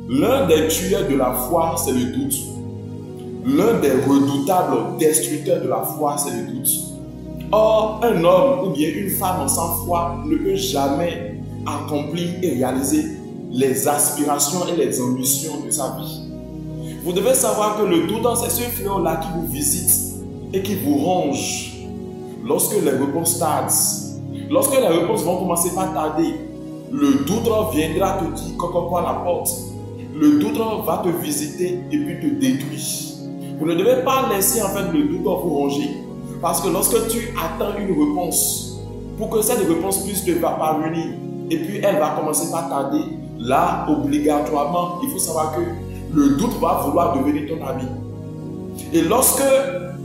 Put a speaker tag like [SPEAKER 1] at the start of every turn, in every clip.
[SPEAKER 1] L'un des tueurs de la foi, c'est le doute. L'un des redoutables destructeurs de la foi, c'est le doute. Or, un homme ou bien une femme sans foi ne peut jamais accomplir et réaliser les aspirations et les ambitions de sa vie. Vous devez savoir que le doute, c'est ce fléau-là qui vous visite et qui vous ronge lorsque les réponses tardent. Lorsque les réponses vont commencer par tarder, le doute viendra te dire coco à la porte. Le doute va te visiter et puis te détruire. Vous ne devez pas laisser en fait le doute vous ronger. Parce que lorsque tu attends une réponse, pour que cette réponse puisse te parvenir, et puis elle va commencer par tarder, là, obligatoirement, il faut savoir que le doute va vouloir devenir ton ami. Et lorsque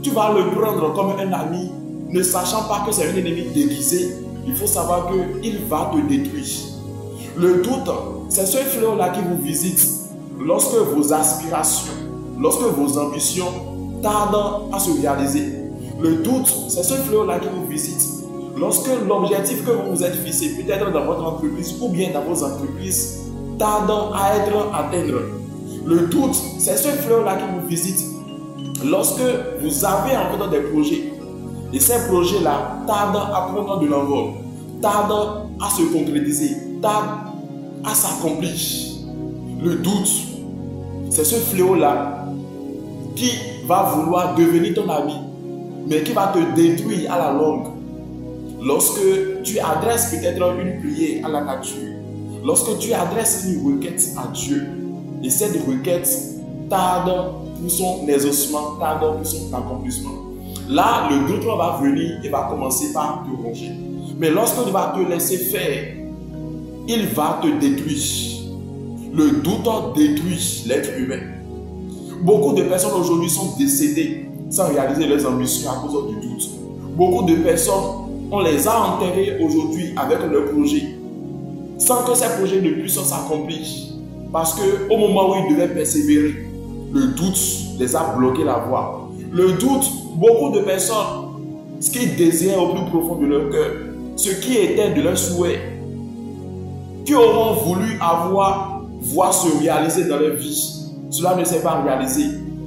[SPEAKER 1] tu vas le prendre comme un ami, ne sachant pas que c'est un ennemi déguisé, il faut savoir qu'il va te détruire. Le doute, c'est ce fléau-là qui vous visite lorsque vos aspirations, lorsque vos ambitions tardent à se réaliser. Le doute, c'est ce fléau-là qui vous visite lorsque l'objectif que vous vous êtes fixé, peut-être dans votre entreprise ou bien dans vos entreprises, tarde à être atteint. Le doute, c'est ce fléau-là qui vous visite lorsque vous avez en fait des projets et ces projets-là tardent à prendre de l'envol, tardent à se concrétiser, tardent à s'accomplir. Le doute, c'est ce fléau-là qui va vouloir devenir ton ami, mais qui va te détruire à la longue. Lorsque tu adresses peut-être une prière à la nature, lorsque tu adresses une requête à Dieu, et cette requête tarde pour son exaucement, tarde pour son accomplissement, là, le doute va venir et va commencer par te ronger. Mais lorsque tu vas te laisser faire, il va te détruire. Le doute détruit l'être humain. Beaucoup de personnes aujourd'hui sont décédées sans réaliser leurs ambitions à cause du doute. Beaucoup de personnes, on les a enterrées aujourd'hui avec leurs projets, sans que ces projets ne puissent s'accomplir. Parce qu'au moment où ils devaient persévérer, le doute les a bloqué la voie. Le doute, beaucoup de personnes, ce qu'ils désiraient au plus profond de leur cœur, ce qui était de leur souhait, qui auront voulu voir se réaliser dans leur vie, cela ne s'est pas réalisé,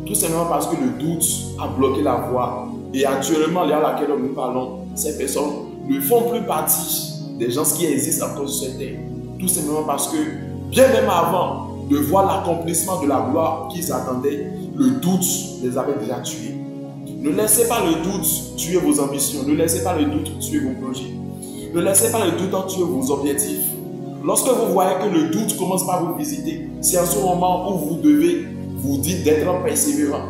[SPEAKER 1] tout simplement parce que le doute a bloqué la voie. Et actuellement, là à laquelle nous parlons, ces personnes ne font plus partie des gens qui existent encore sur cette terre. Tout simplement parce que, bien même avant de voir l'accomplissement de la gloire qu'ils attendaient, le doute les avait déjà tués. Ne laissez pas le doute tuer vos ambitions. Ne laissez pas le doute tuer vos projets. Ne laissez pas le doute tuer vos objectifs. Lorsque vous voyez que le doute commence par vous visiter, c'est en ce moment où vous devez vous dire d'être persévérant.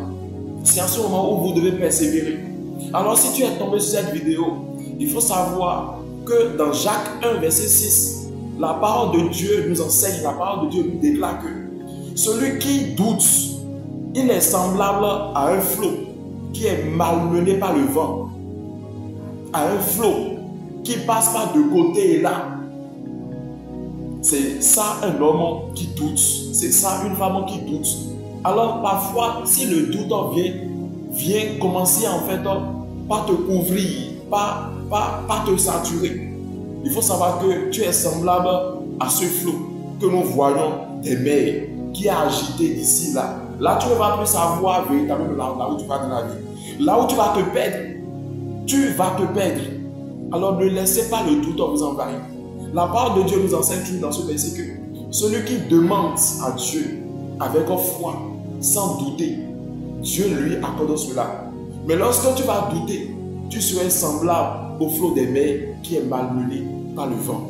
[SPEAKER 1] C'est en ce moment où vous devez persévérer. Alors si tu es tombé sur cette vidéo, il faut savoir que dans Jacques 1, verset 6, la parole de Dieu nous enseigne, la parole de Dieu nous déclare que celui qui doute, il est semblable à un flot qui est malmené par le vent, à un flot qui passe par de côté et là. C'est ça un homme qui doute, c'est ça une femme qui doute. Alors parfois, si le doute vient commencer en fait par te couvrir, par te saturer, il faut savoir que tu es semblable à ce flot que nous voyons des mers qui est agité d'ici là. Là, tu ne vas plus savoir véritablement là où tu vas dans la vie. Là où tu vas te perdre, tu vas te perdre. Alors ne laissez pas le doute vous envahir. La parole de Dieu nous enseigne dans ce verset que celui qui demande à Dieu avec foi, sans douter, Dieu lui accorde cela. Mais lorsque tu vas douter, tu serais semblable au flot des mers qui est malmené par le vent.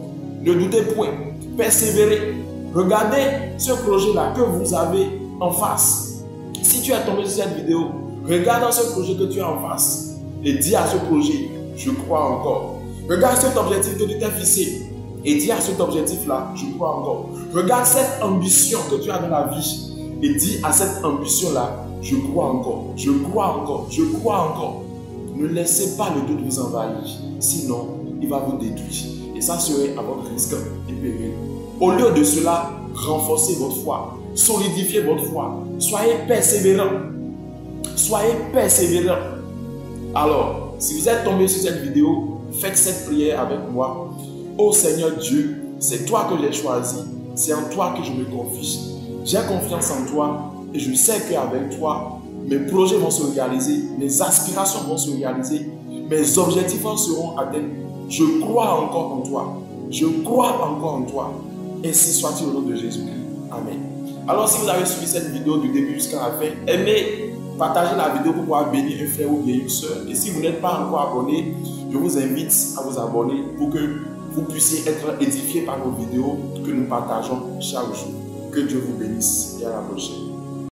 [SPEAKER 1] Ne doutez point, persévérez. Regardez ce projet-là que vous avez en face. Si tu es tombé sur cette vidéo, regarde ce projet que tu as en face et dis à ce projet, je crois encore. Regarde cet objectif que tu t'es fixé et dis à cet objectif-là, je crois encore. Regarde cette ambition que tu as dans la vie et dis à cette ambition-là, je crois encore, je crois encore, je crois encore. Ne laissez pas le doute vous envahir, sinon il va vous détruire. Et ça serait à votre risque et péril. Au lieu de cela, renforcez votre foi, solidifiez votre foi, soyez persévérants. Soyez persévérants. Alors, si vous êtes tombé sur cette vidéo, faites cette prière avec moi. Ô Seigneur Dieu, c'est toi que j'ai choisi. c'est en toi que je me confie. J'ai confiance en toi et je sais qu'avec toi, mes projets vont se réaliser, mes aspirations vont se réaliser, mes objectifs seront atteints. Je crois encore en toi. Je crois encore en toi. Ainsi soit-il au nom de Jésus-Christ. Amen. Alors si vous avez suivi cette vidéo du début jusqu'à la fin, aimez, partagez la vidéo pour pouvoir bénir un frère ou bien une soeur. Et si vous n'êtes pas encore abonné, je vous invite à vous abonner pour que vous puissiez être édifiés par nos vidéos que nous partageons chaque jour. Que Dieu vous bénisse et à la prochaine.